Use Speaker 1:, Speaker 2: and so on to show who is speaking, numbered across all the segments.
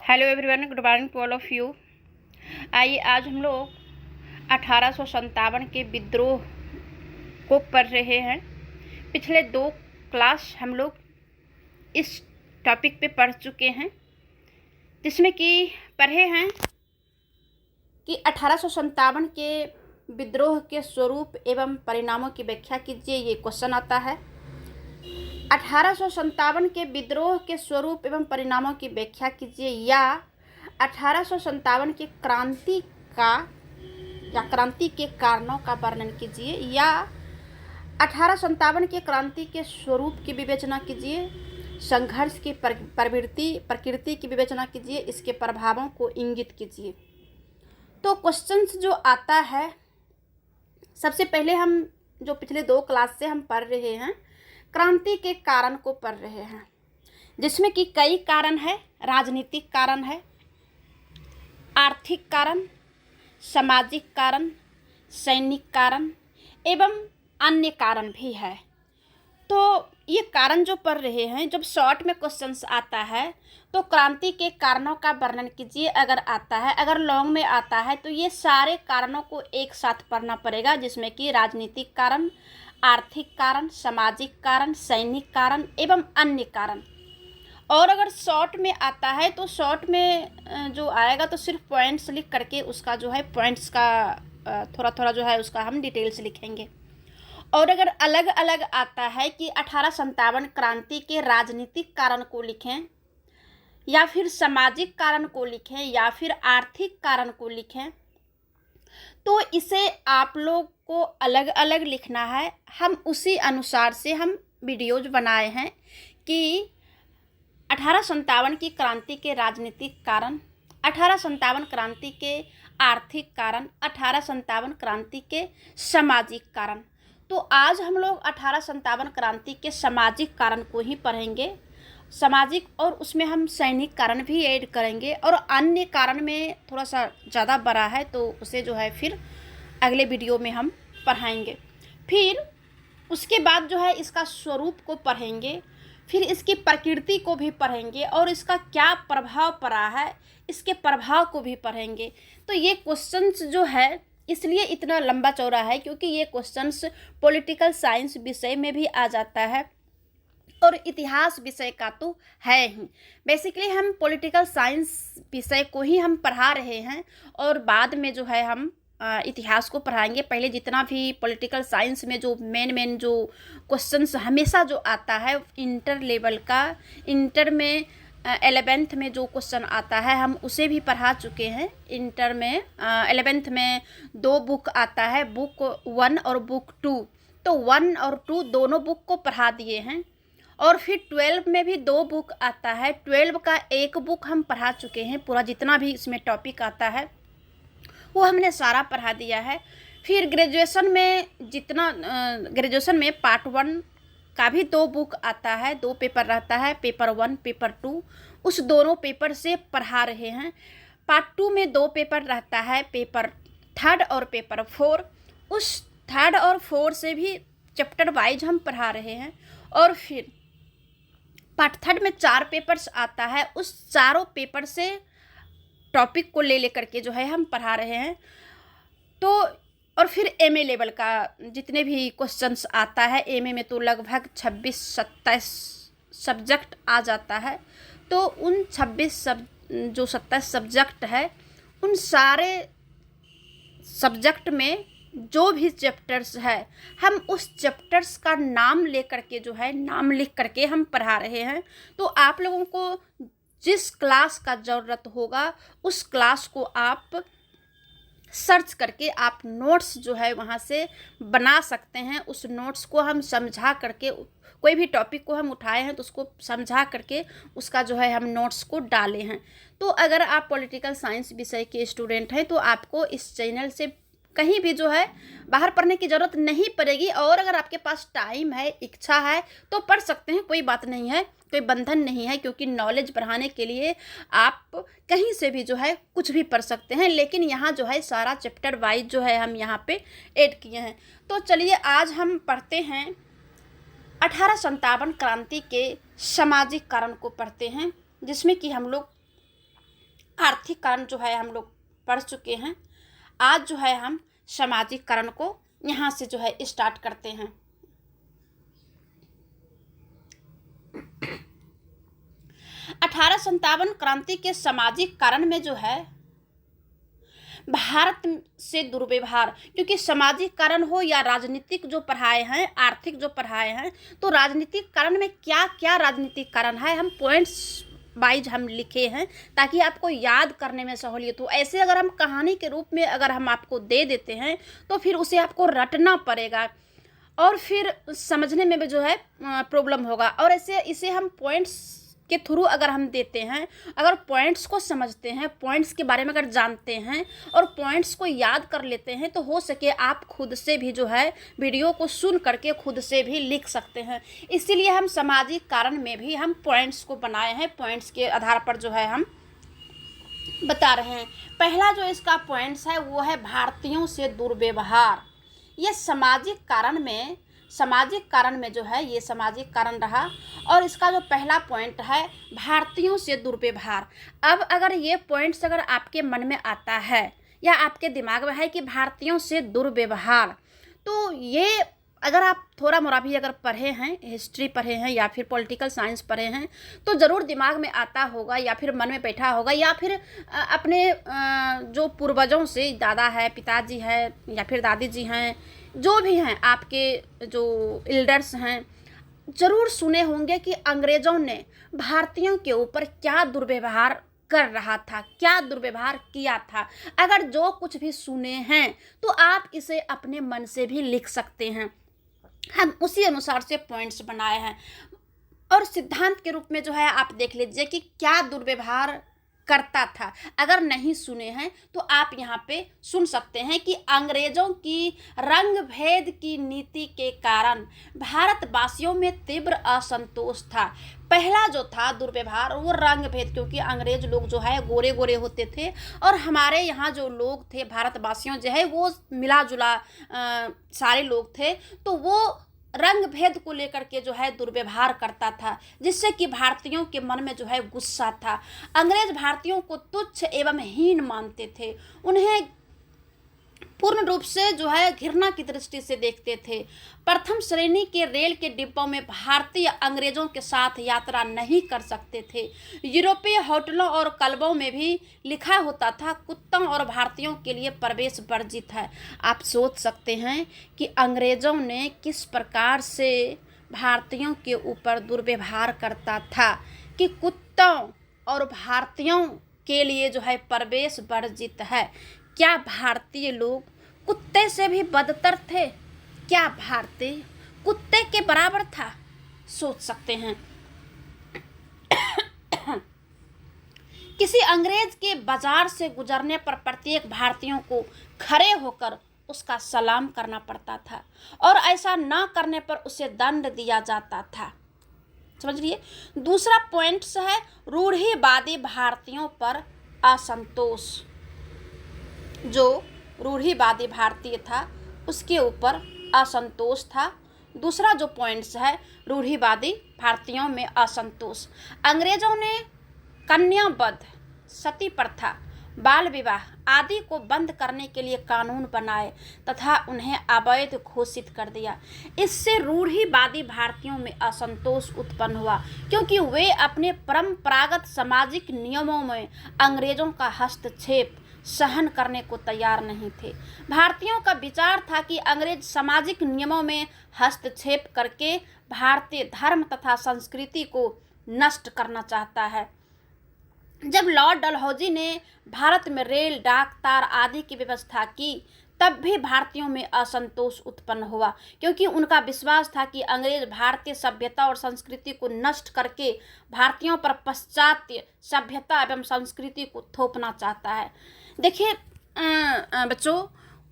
Speaker 1: Hello everyone, good morning to all of you. आइए आज हम लोग 1857 के विद्रोह को पढ़ रहे हैं। पिछले 2 क्लास हम लोग इस टॉपिक पे पढ़ चुके हैं, जिसमें कि पढ़े हैं कि 1857 के विद्रोह के स्वरूप एवं परिणामों की व्याख्या कीजिए। ये क्वेश्चन आता है। 1857 के विद्रोह के स्वरूप एवं परिणामों की व्याख्या कीजिए, या 1857 की क्रांति का या क्रांति के कारणों का वर्णन कीजिए, या 1857 के क्रांति के स्वरूप की विवेचना कीजिए, संघर्ष की प्रकृति की विवेचना कीजिए, इसके प्रभावों को इंगित कीजिए। तो क्वेश्चंस जो आता है, सबसे पहले हम जो पिछले 2 क्लास से हम पढ़ रहे हैं, क्रांति के कारण को पढ़ रहे हैं, जिसमें कि कई कारण है। राजनीतिक कारण है, आर्थिक कारण, सामाजिक कारण, सैनिक कारण एवं अन्य कारण भी है। तो ये कारण जो पढ़ रहे हैं, जब शॉर्ट में क्वेश्चंस आता है तो क्रांति के कारणों का वर्णन कीजिए अगर आता है। अगर लॉन्ग में आता है तो ये सारे कारणों को एक साथ पढ़ना पड़ेगा, जिसमें कि राजनीतिक कारण, आर्थिक कारण, सामाजिक कारण, सैनिक कारण एवं अन्य कारण। और अगर शॉर्ट में आता है तो शॉर्ट में जो आएगा तो सिर्फ पॉइंट्स लिख करके उसका जो है पॉइंट्स का थोड़ा थोड़ा जो है उसका हम डिटेल्स लिखेंगे। और अगर अलग अलग आता है कि 1857 क्रांति के राजनीतिक कारण को लिखें, या फिर सामाजिक कारण को लिखें, या फिर आर्थिक कारण को लिखें, तो इसे आप लोग को अलग अलग लिखना है। हम उसी अनुसार से हम वीडियोज बनाए हैं कि 1857 की क्रांति के राजनीतिक कारण, 1857 क्रांति के आर्थिक कारण, 1857 क्रांति के सामाजिक कारण। तो आज हम लोग 1857 क्रांति के सामाजिक कारण को ही पढ़ेंगे। सामाजिक और उसमें हम सैनिक कारण भी ऐड करेंगे, और अन्य कारण में थोड़ा सा ज़्यादा बड़ा है तो उसे जो है फिर अगले वीडियो में हम पढ़ाएंगे। फिर उसके बाद जो है इसका स्वरूप को पढ़ेंगे, फिर इसकी प्रकृति को भी पढ़ेंगे, और इसका क्या प्रभाव पड़ा है इसके प्रभाव को भी पढ़ेंगे। तो ये क्वेश्चंस जो है इसलिए इतना लंबा चौड़ा है क्योंकि ये क्वेश्चंस पॉलिटिकल साइंस विषय में भी आ जाता है और इतिहास विषय का तो है ही। बेसिकली हम पॉलिटिकल साइंस विषय को ही हम पढ़ा रहे हैं, और बाद में जो है हम इतिहास को पढ़ाएंगे। पहले जितना भी पॉलिटिकल साइंस में जो मेन जो क्वेश्चंस हमेशा जो आता है इंटर लेवल का, इंटर में 11th में जो क्वेश्चन आता है हम उसे भी पढ़ा चुके हैं। इंटर में 11th में 2 बुक आता है, बुक 1 और बुक 2। तो 1 और 2 दोनों बुक को पढ़ा दिए हैं। और फिर 12 में भी 2 बुक आता है, 12 का 1 बुक हम पढ़ा चुके हैं। पूरा जितना भी इसमें टॉपिक आता है वो हमने सारा पढ़ा दिया है। फिर ग्रेजुएशन में जितना ग्रेजुएशन में पार्ट 1 का भी 2 बुक आता है, 2 पेपर रहता है, पेपर 1 पेपर 2। उस दोनों पेपर से पढ़ा रहे हैं। पार्ट 2 में 2 पेपर रहता है, पेपर 3 और पेपर 4। उस 3 और 4 से भी चैप्टर वाइज हम पढ़ा रहे हैं। और फिर पार्ट 3 में 4 पेपर्स आता है, उस चारों पेपर से टॉपिक को ले करके जो है हम पढ़ा रहे हैं। तो और फिर एमए लेवल का जितने भी क्वेश्चंस आता है, एमए में तो लगभग 26-27 सब्जेक्ट आ जाता है। तो उन 27 सब्जेक्ट है, उन सारे सब्जेक्ट में जो भी चैप्टर्स है हम उस चैप्टर्स का नाम ले करके जो है नाम लिख करके हम पढ़ा रहे हैं। तो आप लोगों को जिस क्लास का ज़रूरत होगा उस क्लास को आप सर्च करके आप नोट्स जो है वहाँ से बना सकते हैं। उस नोट्स को हम समझा करके, कोई भी टॉपिक को हम उठाए हैं तो उसको समझा करके उसका जो है हम नोट्स को डाले हैं। तो अगर आप पॉलिटिकल साइंस विषय के स्टूडेंट हैं तो आपको इस चैनल से कहीं भी जो है बाहर पढ़ने की ज़रूरत नहीं पड़ेगी। और अगर आपके पास टाइम है, इच्छा है तो पढ़ सकते हैं, कोई बात नहीं है, कोई बंधन नहीं है, क्योंकि नॉलेज बढ़ाने के लिए आप कहीं से भी जो है कुछ भी पढ़ सकते हैं। लेकिन यहाँ जो है सारा चैप्टर वाइज जो है हम यहाँ पे ऐड किए हैं। तो चलिए आज हम पढ़ते हैं 1857 क्रांति के सामाजिक कारण को पढ़ते हैं, जिसमें कि हम लोग आर्थिक कारण जो है हम लोग पढ़ चुके हैं। आज जो है हम सामाजिक कारण को यहाँ से जो है स्टार्ट करते हैं। 1857 क्रांति के सामाजिक कारण में जो है भारत से दुर्व्यवहार, क्योंकि सामाजिक कारण हो या राजनीतिक जो पढ़ाए हैं, आर्थिक जो पढ़ाए हैं, तो राजनीतिक कारण में क्या क्या राजनीतिक कारण है हम पॉइंट्स वाइज हम लिखे हैं ताकि आपको याद करने में सहूलियत हो। ऐसे अगर हम कहानी के रूप में अगर हम आपको दे देते हैं तो फिर उसे आपको रटना पड़ेगा और फिर समझने में भी जो है प्रॉब्लम होगा। और ऐसे इसे हम पॉइंट्स के थ्रू अगर हम देते हैं, अगर पॉइंट्स को समझते हैं, पॉइंट्स के बारे में अगर जानते हैं और पॉइंट्स को याद कर लेते हैं तो हो सके आप खुद से भी जो है वीडियो को सुन करके खुद से भी लिख सकते हैं। इसीलिए हम सामाजिक कारण में भी हम पॉइंट्स को बनाए हैं, पॉइंट्स के आधार पर जो है हम बता रहे हैं। पहला जो इसका पॉइंट्स है वो है भारतीयों से दुर्व्यवहार। ये सामाजिक कारण में जो है ये सामाजिक कारण रहा और इसका जो पहला पॉइंट है भारतीयों से दुर्व्यवहार। अब अगर ये पॉइंट्स अगर आपके मन में आता है या आपके दिमाग में है कि भारतीयों से दुर्व्यवहार, तो ये अगर आप थोड़ा मोड़ा भी अगर पढ़े हैं, हिस्ट्री पढ़े हैं या फिर पॉलिटिकल साइंस पढ़े हैं तो ज़रूर दिमाग में आता होगा या फिर मन में बैठा होगा, या फिर अपने जो पूर्वजों से, दादा है, पिताजी है या फिर दादी जी हैं, जो भी हैं आपके जो एल्डर्स हैं, ज़रूर सुने होंगे कि अंग्रेज़ों ने भारतीयों के ऊपर क्या दुर्व्यवहार कर रहा था, क्या दुर्व्यवहार किया था। अगर जो कुछ भी सुने हैं तो आप इसे अपने मन से भी लिख सकते हैं। हम उसी अनुसार से पॉइंट्स बनाए हैं और सिद्धांत के रूप में जो है आप देख लीजिए कि क्या दुर्व्यवहार करता था। अगर नहीं सुने हैं तो आप यहाँ पे सुन सकते हैं कि अंग्रेजों की रंग भेद की नीति के कारण भारतवासियों में तीव्र असंतोष था। पहला जो था दुर्व्यवहार वो रंग भेद, क्योंकि अंग्रेज लोग जो है गोरे गोरे होते थे और हमारे यहाँ जो लोग थे भारतवासियों जो है वो मिला जुला सारे लोग थे, तो वो रंग भेद को लेकर के जो है दुर्व्यवहार करता था, जिससे कि भारतीयों के मन में जो है गुस्सा था। अंग्रेज भारतीयों को तुच्छ एवं हीन मानते थे, उन्हें पूर्ण रूप से जो है घृणा की दृष्टि से देखते थे। प्रथम श्रेणी के रेल के डिब्बों में भारतीय अंग्रेजों के साथ यात्रा नहीं कर सकते थे। यूरोपीय होटलों और क्लबों में भी लिखा होता था कुत्तों और भारतीयों के लिए प्रवेश वर्जित है। आप सोच सकते हैं कि अंग्रेजों ने किस प्रकार से भारतीयों के ऊपर दुर्व्यवहार करता था कि कुत्तों और भारतीयों के लिए जो है प्रवेश वर्जित है। क्या भारतीय लोग कुत्ते से भी बदतर थे? क्या भारतीय कुत्ते के बराबर था? सोच सकते हैं। किसी अंग्रेज के बाजार से गुजरने पर प्रत्येक भारतीयों को खड़े होकर उसका सलाम करना पड़ता था और ऐसा ना करने पर उसे दंड दिया जाता था। समझ लिए। दूसरा पॉइंट्स है रूढ़िवादी भारतीयों पर असंतोष। जो रूढ़िवादी भारतीय था उसके ऊपर असंतोष था। दूसरा जो पॉइंट्स है रूढ़िवादी भारतीयों में असंतोष। अंग्रेजों ने कन्यावध, सती प्रथा, बाल विवाह आदि को बंद करने के लिए कानून बनाए तथा उन्हें अवैध घोषित कर दिया। इससे रूढ़िवादी भारतीयों में असंतोष उत्पन्न हुआ, क्योंकि वे अपने परंपरागत सामाजिक नियमों में अंग्रेजों का हस्तक्षेप सहन करने को तैयार नहीं थे। भारतीयों का विचार था कि अंग्रेज सामाजिक नियमों में हस्तक्षेप करके भारतीय धर्म तथा संस्कृति को नष्ट करना चाहता है। जब लॉर्ड डलहौजी ने भारत में रेल, डाक, तार आदि की व्यवस्था की तब भी भारतीयों में असंतोष उत्पन्न हुआ, क्योंकि उनका विश्वास था कि अंग्रेज भारतीय सभ्यता और संस्कृति को नष्ट करके भारतीयों पर पाश्चात्य सभ्यता एवं संस्कृति को थोपना चाहता है। देखिए बच्चों,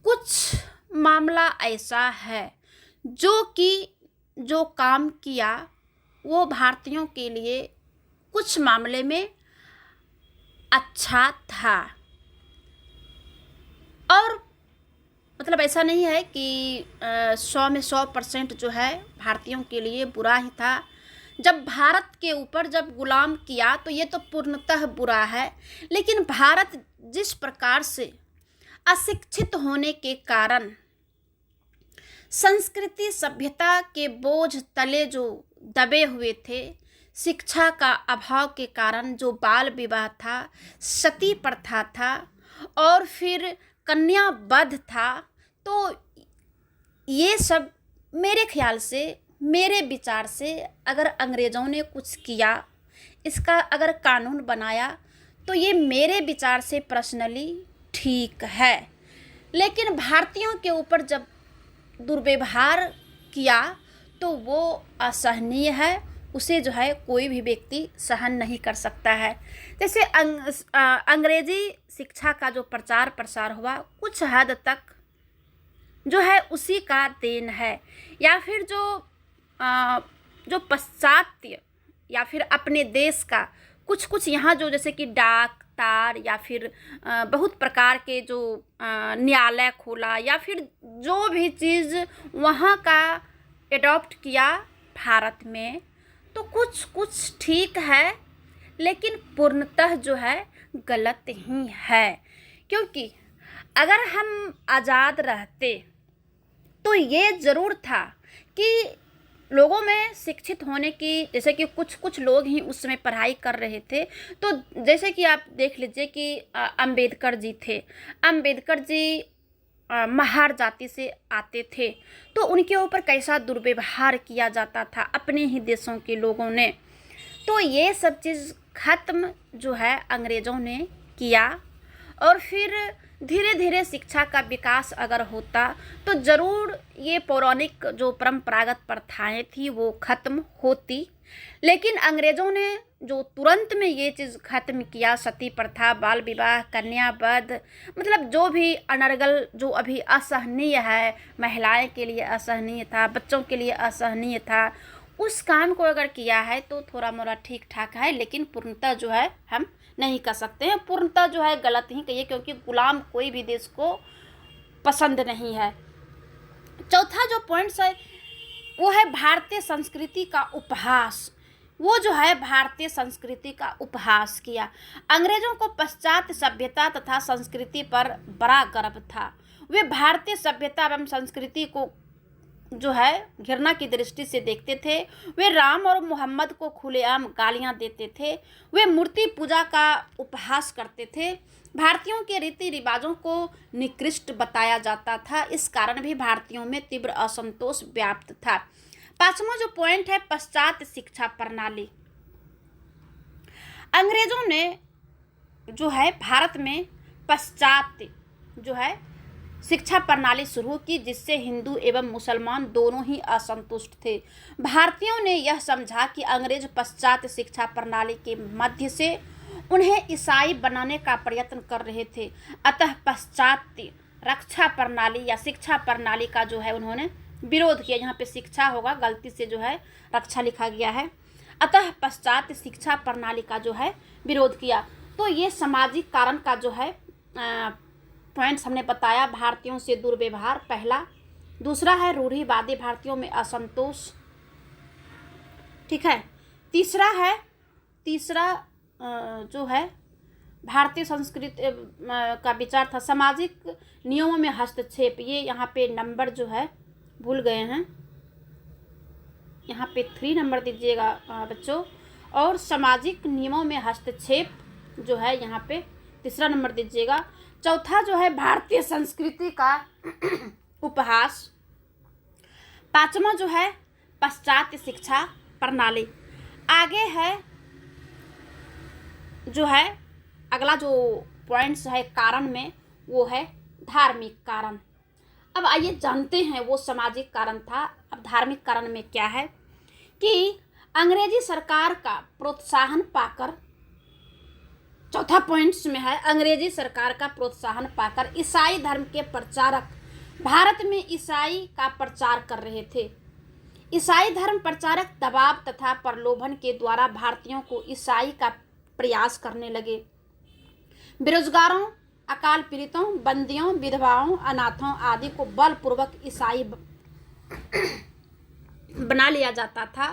Speaker 1: कुछ मामला ऐसा है जो काम किया वो भारतीयों के लिए कुछ मामले में अच्छा था, और मतलब ऐसा नहीं है कि 100 में 100% जो है भारतीयों के लिए बुरा ही था। जब भारत के ऊपर जब गुलाम किया तो ये तो पूर्णतः बुरा है। लेकिन भारत जिस प्रकार से अशिक्षित होने के कारण संस्कृति सभ्यता के बोझ तले जो दबे हुए थे, शिक्षा का अभाव के कारण जो बाल विवाह था, सती प्रथा था और फिर कन्या वध था, तो ये सब मेरे ख्याल से, मेरे विचार से अगर अंग्रेज़ों ने कुछ किया, इसका अगर कानून बनाया, तो ये मेरे विचार से पर्सनली ठीक है। लेकिन भारतीयों के ऊपर जब दुर्व्यवहार किया तो वो असहनीय है, उसे जो है कोई भी व्यक्ति सहन नहीं कर सकता है। जैसे अंग्रेजी शिक्षा का जो प्रचार प्रसार हुआ कुछ हद तक जो है उसी का देन है, या फिर जो पश्चात्य या फिर अपने देश का कुछ यहाँ जो जैसे कि डाक तार या फिर बहुत प्रकार के जो न्यायालय खोला या फिर जो भी चीज़ वहाँ का एडॉप्ट किया भारत में, तो कुछ ठीक है, लेकिन पूर्णतः जो है गलत ही है। क्योंकि अगर हम आज़ाद रहते तो ये ज़रूर था कि लोगों में शिक्षित होने की, जैसे कि कुछ लोग ही उस समय पढ़ाई कर रहे थे। तो जैसे कि आप देख लीजिए कि अंबेडकर जी थे, अंबेडकर जी महार जाति से आते थे, तो उनके ऊपर कैसा दुर्व्यवहार किया जाता था अपने ही देशों के लोगों ने। तो ये सब चीज़ खत्म जो है अंग्रेज़ों ने किया, और फिर धीरे धीरे शिक्षा का विकास अगर होता तो ज़रूर ये पौराणिक जो परंपरागत प्रथाएं थी वो ख़त्म होती। लेकिन अंग्रेज़ों ने जो तुरंत में ये चीज़ ख़त्म किया, सती प्रथा, बाल विवाह, कन्या वध, मतलब जो भी अनर्गल जो अभी असहनीय है, महिलाएं के लिए असहनीय था, बच्चों के लिए असहनीय था, उस काम को अगर किया है तो थोड़ा मोड़ा ठीक ठाक है। लेकिन पूर्णतः जो है हम नहीं कर सकते हैं, पूर्णतः जो है गलत ही कहिए, क्योंकि गुलाम कोई भी देश को पसंद नहीं है। चौथा जो पॉइंट्स है वो है भारतीय संस्कृति का उपहास। वो जो है भारतीय संस्कृति का उपहास किया। अंग्रेजों को पाश्चात्य सभ्यता तथा संस्कृति पर बड़ा गर्व था। वे भारतीय सभ्यता एवं संस्कृति को जो है घृणा की दृष्टि से देखते थे। वे राम और मोहम्मद को खुलेआम गालियां देते थे। वे मूर्ति पूजा का उपहास करते थे। भारतीयों के रीति रिवाजों को निकृष्ट बताया जाता था। इस कारण भी भारतीयों में तीव्र असंतोष व्याप्त था। पांचवा जो पॉइंट है पाश्चात्य शिक्षा प्रणाली। अंग्रेजों ने जो है भारत में पाश्चात्य जो है शिक्षा प्रणाली शुरू की, जिससे हिंदू एवं मुसलमान दोनों ही असंतुष्ट थे। भारतीयों ने यह समझा कि अंग्रेज पाश्चात्य शिक्षा प्रणाली के मध्य से उन्हें ईसाई बनाने का प्रयत्न कर रहे थे। अतः पाश्चात्य रक्षा प्रणाली या शिक्षा प्रणाली का जो है उन्होंने विरोध किया। यहाँ पे शिक्षा होगा, गलती से जो है रक्षा लिखा गया है। अतः पाश्चात्य शिक्षा प्रणाली का जो है विरोध किया। तो ये सामाजिक कारण का जो है पॉइंट्स हमने बताया। भारतीयों से दुर्व्यवहार पहला, दूसरा है रूढ़िवादी भारतीयों में असंतोष, ठीक है। तीसरा जो है भारतीय संस्कृति का विचार था सामाजिक नियमों में हस्तक्षेप। ये यहाँ पे नंबर जो है भूल गए हैं, यहाँ पे 3 नंबर दीजिएगा बच्चों। और सामाजिक नियमों में हस्तक्षेप जो है यहाँ पे 3 नंबर दीजिएगा। चौथा जो है भारतीय संस्कृति का उपहास। 5वां जो है पाश्चात्य शिक्षा प्रणाली। आगे है जो है अगला जो पॉइंट्स है कारण में, वो है धार्मिक कारण। अब आइए जानते हैं, वो सामाजिक कारण था, अब धार्मिक कारण में क्या है कि अंग्रेजी सरकार का प्रोत्साहन पाकर, चौथा पॉइंट्स में है अंग्रेजी सरकार का प्रोत्साहन पाकर ईसाई धर्म के प्रचारक भारत में ईसाई का प्रचार कर रहे थे। ईसाई धर्म प्रचारक दबाव तथा प्रलोभन के द्वारा भारतीयों को ईसाई का प्रयास करने लगे। बेरोजगारों, अकाल पीड़ितों, बंदियों, विधवाओं, अनाथों आदि को बलपूर्वक ईसाई बना लिया जाता था।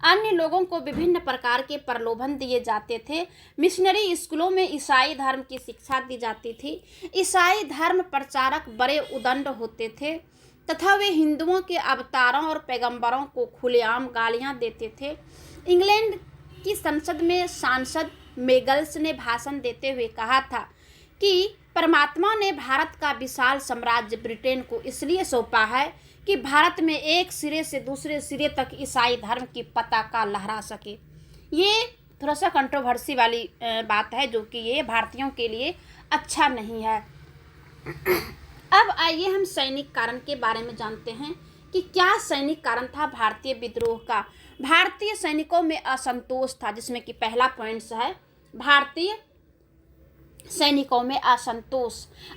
Speaker 1: अन्य लोगों को विभिन्न प्रकार के प्रलोभन दिए जाते थे। मिशनरी स्कूलों में ईसाई धर्म की शिक्षा दी जाती थी। ईसाई धर्म प्रचारक बड़े उदंड होते थे तथा वे हिंदुओं के अवतारों और पैगंबरों को खुलेआम गालियां देते थे। इंग्लैंड की संसद में सांसद मेगल्स ने भाषण देते हुए कहा था कि परमात्मा ने भारत का विशाल साम्राज्य ब्रिटेन को इसलिए सौंपा है कि भारत में एक सिरे से दूसरे सिरे तक ईसाई धर्म की पताका लहरा सके। ये थोड़ा सा कंट्रोवर्सी वाली बात है, जो कि ये भारतीयों के लिए अच्छा नहीं है। अब आइए हम सैनिक कारण के बारे में जानते हैं कि क्या सैनिक कारण था भारतीय विद्रोह का। भारतीय सैनिकों में असंतोष था, जिसमें कि पहला पॉइंट्स है भारतीय सैनिकों में असंतोष।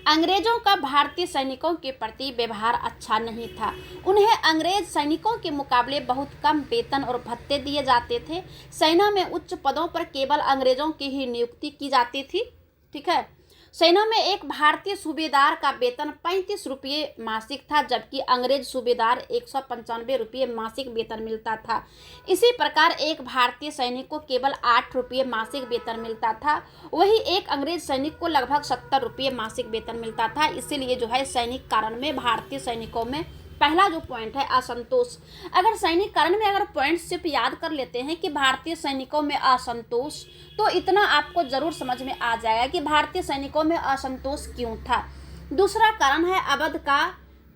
Speaker 1: अंग्रेजों का भारतीय सैनिकों के प्रति व्यवहार अच्छा नहीं था। उन्हें अंग्रेज सैनिकों के मुकाबले बहुत कम वेतन और भत्ते दिए जाते थे। सेना में उच्च पदों पर केवल अंग्रेजों की ही नियुक्ति की जाती थी। ठीक है। सेना में एक भारतीय सूबेदार का वेतन 35 रुपये मासिक था, जबकि अंग्रेज सूबेदार 195 रुपये मासिक वेतन मिलता था। इसी प्रकार एक भारतीय सैनिक को केवल 8 रुपये मासिक वेतन मिलता था, वही एक अंग्रेज सैनिक को लगभग 70 रुपये मासिक वेतन मिलता था। इसीलिए जो है सैनिक कारण में भारतीय सैनिकों में पहला जो पॉइंट है असंतोष। अगर सैनिक कारण में अगर पॉइंट सिर्फ याद कर लेते हैं कि भारतीय सैनिकों में असंतोष, तो इतना आपको जरूर समझ में आ जाएगा कि भारतीय सैनिकों में असंतोष क्यों था। दूसरा कारण है अवध का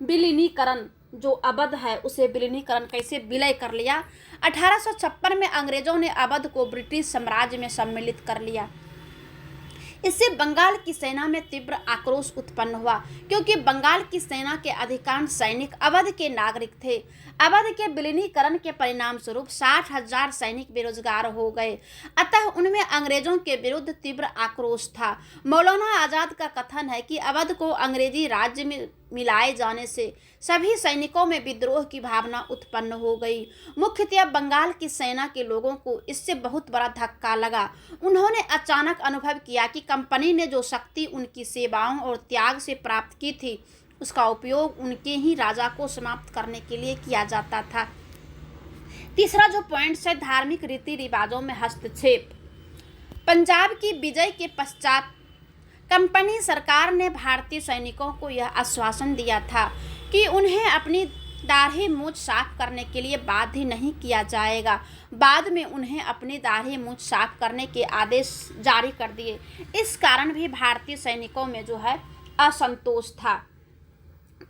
Speaker 1: विलीनीकरण। जो अवध है उसे विलीनीकरण कैसे विलय कर लिया। 1856 में अंग्रेजों ने अवध को ब्रिटिश साम्राज्य में सम्मिलित कर लिया। इससे बंगाल की सेना में तीव्र आक्रोश उत्पन्न हुआ, क्योंकि बंगाल की सेना के अधिकांश सैनिक अवध के नागरिक थे। अवध के विलीनीकरण के परिणाम स्वरूप 60,000 सैनिक बेरोजगार हो गए, अतः उनमें अंग्रेजों के विरुद्ध तीव्र आक्रोश था। मौलाना आजाद का कथन है कि अवध को अंग्रेजी राज्य में मिलाए जाने से सभी सैनिकों में विद्रोह की भावना उत्पन्न हो गई। मुख्यतः बंगाल की सेना के लोगों को इससे बहुत बड़ा धक्का लगा। उन्होंने अचानक अनुभव किया कि कंपनी ने जो शक्ति उनकी सेवाओं और त्याग से प्राप्त की थी, उसका उपयोग उनके ही राजा को समाप्त करने के लिए किया जाता था। तीसरा जो पॉइंट है धार्मिक रीति रिवाजों में हस्तक्षेप। पंजाब की विजय के पश्चात कंपनी सरकार ने भारतीय सैनिकों को यह आश्वासन दिया था कि उन्हें अपनी दाढ़ी मूंछ साफ करने के लिए बाध्य नहीं किया जाएगा। बाद में उन्हें अपनी दाढ़ी मूंछ साफ करने के आदेश जारी कर दिए। इस कारण भी भारतीय सैनिकों में जो है असंतोष था।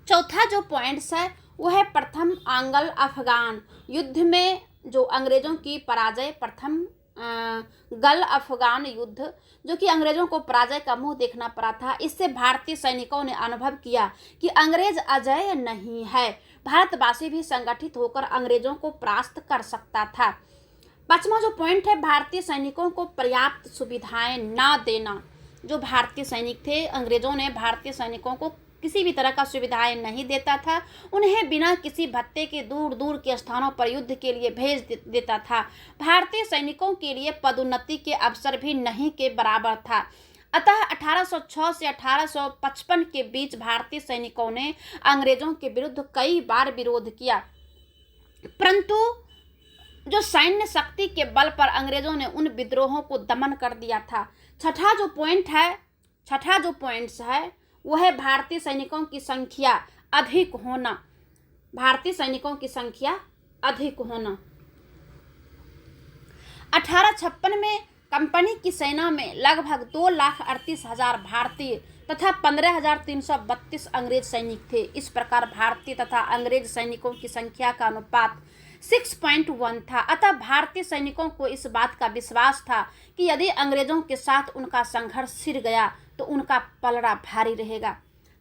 Speaker 1: चौथा जो पॉइंट्स है वह है प्रथम आंग्ल अफगान युद्ध में जो अंग्रेजों की पराजय, प्रथम गल अफगान युद्ध, जो कि अंग्रेजों को पराजय का मुंह देखना पड़ा था। इससे भारतीय सैनिकों ने अनुभव किया कि अंग्रेज अजय नहीं है, भारतवासी भी संगठित होकर अंग्रेजों को परास्त कर सकता था। पांचवा जो पॉइंट है भारतीय सैनिकों को पर्याप्त सुविधाएं ना देना। जो भारतीय सैनिक थे, अंग्रेजों ने भारतीय सैनिकों को किसी भी तरह का सुविधाएं नहीं देता था। उन्हें बिना किसी भत्ते के दूर दूर के स्थानों पर युद्ध के लिए भेज देता था। भारतीय सैनिकों के लिए पदोन्नति के अवसर भी नहीं के बराबर था। अतः 1806 से 1855 के बीच भारतीय सैनिकों ने अंग्रेजों के विरुद्ध कई बार विरोध किया, परंतु जो सैन्य शक्ति के बल पर अंग्रेजों ने उन विद्रोहों को दमन कर दिया था। छठा जो पॉइंट्स है वह है भारतीय सैनिकों की संख्या अधिक होना। भारतीय सैनिकों की संख्या अधिक होना। 1856 में कंपनी की सेना में लगभग 2,38,000 भारतीय तथा 15,332 अंग्रेज सैनिक थे। इस प्रकार भारतीय तथा अंग्रेज सैनिकों की संख्या का अनुपात 6.1 था। अतः भारतीय सैनिकों को इस बात का विश्वास था कि यदि अंग्रेजों के साथ उनका संघर्ष छिड़ गया तो उनका पलड़ा भारी रहेगा।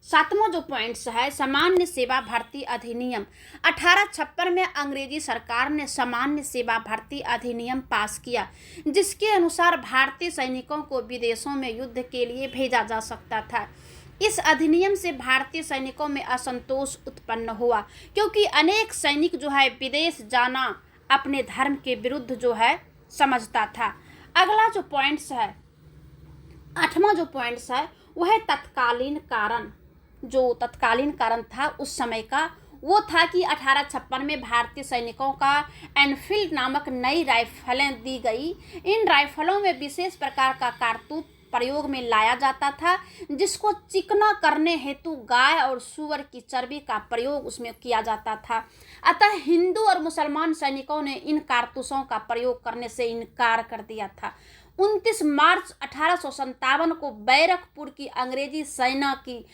Speaker 1: सातवां जो पॉइंट्स है सामान्य सेवा भर्ती अधिनियम। 1856 में अंग्रेजी सरकार ने सामान्य सेवा भर्ती अधिनियम पास किया, जिसके अनुसार भारतीय सैनिकों को विदेशों में युद्ध के लिए भेजा जा सकता था। इस अधिनियम से भारतीय सैनिकों में असंतोष उत्पन्न हुआ, क्योंकि अनेक सैनिक जो है विदेश जाना अपने धर्म के विरुद्ध जो है समझता था। अगला जो पॉइंट्स है, आठवां जो पॉइंट्स है वह है तत्कालीन कारण। जो तत्कालीन कारण था उस समय का, वो था कि 1856 में भारतीय सैनिकों का एनफील्ड नामक नई राइफलें दी गई। इन राइफलों में विशेष प्रकार का कारतूस प्रयोग में लाया जाता था, जिसको चिकना करने हेतु गाय और सूअर की चर्बी का प्रयोग उसमें किया जाता था। अतः हिंदू और मुसलमान सैनिकों ने इन कारतूसों का प्रयोग करने से इनकार कर दिया था। 29 मार्च 1857 को बैरकपुर की अंग्रेजी सेना की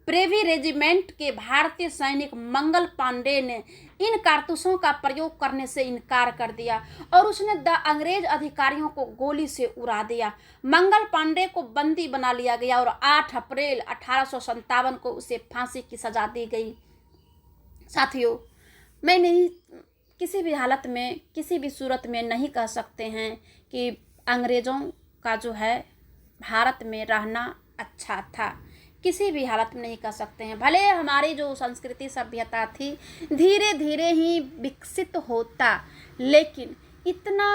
Speaker 1: प्रेवी रेजिमेंट के भारतीय सैनिक मंगल पांडे ने इन कारतूसों का प्रयोग करने से इनकार कर दिया और उसने अंग्रेज अधिकारियों को गोली से उड़ा दिया। मंगल पांडे को बंदी बना लिया गया और 8 अप्रैल 1857 को उसे फांसी की सजा दी गई। साथियों, मैं नहीं, किसी भी हालत में, किसी भी सूरत में नहीं कह सकते हैं कि अंग्रेज़ों का जो है भारत में रहना अच्छा था। किसी भी हालत में नहीं कह सकते हैं। भले हमारी जो संस्कृति सभ्यता थी धीरे धीरे ही विकसित होता, लेकिन इतना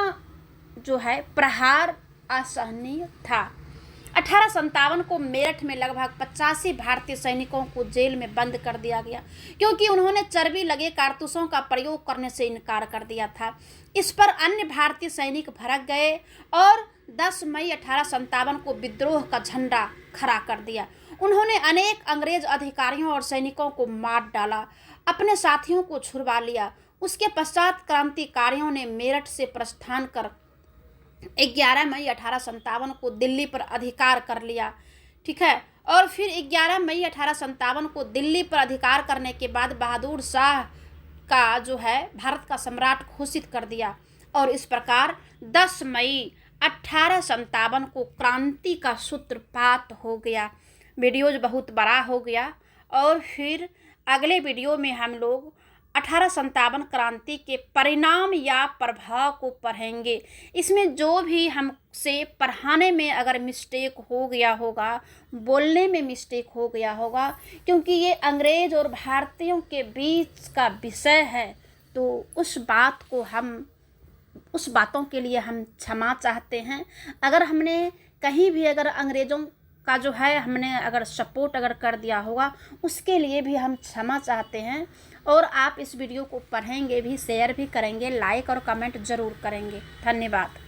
Speaker 1: जो है प्रहार असहनीय था। 1857 को मेरठ में लगभग 85 भारतीय सैनिकों को जेल में बंद कर दिया गया, क्योंकि उन्होंने चर्बी लगे कारतूसों का प्रयोग करने से इनकार कर दिया था। इस पर अन्य भारतीय सैनिक भड़क गए और 10 मई 1857 को विद्रोह का झंडा खड़ा कर दिया। उन्होंने अनेक अंग्रेज अधिकारियों और सैनिकों को मार डाला, अपने साथियों को छुड़वा लिया। उसके पश्चात क्रांतिकारियों ने मेरठ से प्रस्थान कर 11 मई 1857 को दिल्ली पर अधिकार कर लिया। ठीक है, और फिर 11 मई 1857 को दिल्ली पर अधिकार करने के बाद बहादुर शाह का जो है भारत का सम्राट घोषित कर दिया और इस प्रकार 10 मई 1857 को क्रांति का सूत्रपात हो गया। वीडियोज बहुत बड़ा हो गया और फिर अगले वीडियो में हम लोग 1857 क्रांति के परिणाम या प्रभाव को पढ़ेंगे। इसमें जो भी हमसे पढ़ाने में अगर मिस्टेक हो गया होगा, बोलने में मिस्टेक हो गया होगा, क्योंकि ये अंग्रेज और भारतीयों के बीच का विषय है, तो उस बातों के लिए हम क्षमा चाहते हैं। अगर हमने कहीं भी अगर अंग्रेज़ों का जो है हमने अगर सपोर्ट अगर कर दिया होगा, उसके लिए भी हम क्षमा चाहते हैं। और आप इस वीडियो को पढ़ेंगे भी, शेयर भी करेंगे, लाइक और कमेंट ज़रूर करेंगे। धन्यवाद।